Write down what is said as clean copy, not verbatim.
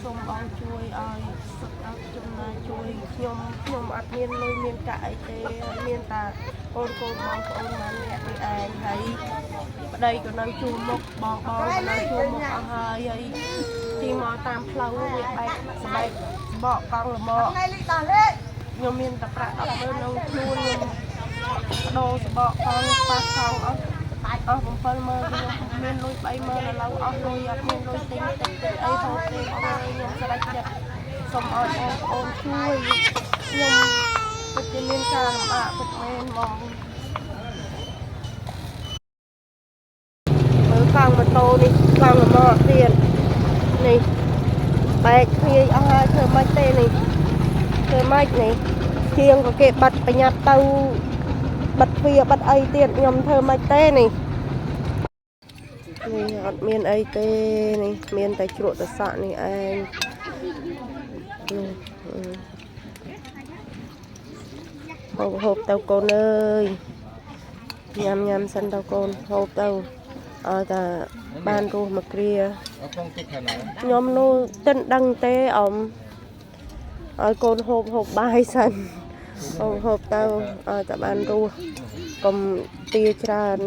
សូមបងជួយឲ្យសុខភាពចំណាយជួយខ្ញុំអត់មានលុយមានកាក់អីទេមានតែកូនបងប្អូនបានអ្នកនេះឯងហើយប្តីក៏នៅជួរមុខបងក៏នៅជួរមុខអស់ហើយទីមកតាមផ្លូវវាបែកស្បែកបកកង់ល្មមខ្ញុំមានតែប្រាក់10,000នៅខ្លួនខ្ញុំដោសបកកង់ប៉ះកង់អស់70000ខ្ញុំមានលុយ30000ឥឡូវអស់លុយអត់មានលុយទិញទឹកអីហូបទេបងអើយខ្ញុំស្រេចចិត្តសូមឲ្យបងប្អូនជួយខ្ញុំពិតជាមានការលំបាកពិតមែនបងមើលកង់ម៉ូតូនេះកង់ល្មមទៀតនេះបែកគ្នាអស់ហើយធ្វើម៉េចទេនេះធ្វើម៉េចនេះជាងក៏គេបាត់ប្រញាប់ទៅបាត់វាបាត់អីទៀតខ្ញុំធ្វើម៉េចទេនេះអត់មានអីទេនេះមានតែជ្រក់តសក់នេះឯងហូបទៅកូនអើយញ៉ាំសិនទៅកូនហូបទៅឲ្យតែបានរស់មកគ្រាខ្ញុំនោះតិនដឹងទេអ៊ំឲ្យកូនហូបបាយសិនហូបទៅឲ្យតែបានរស់កុំទាច្រើន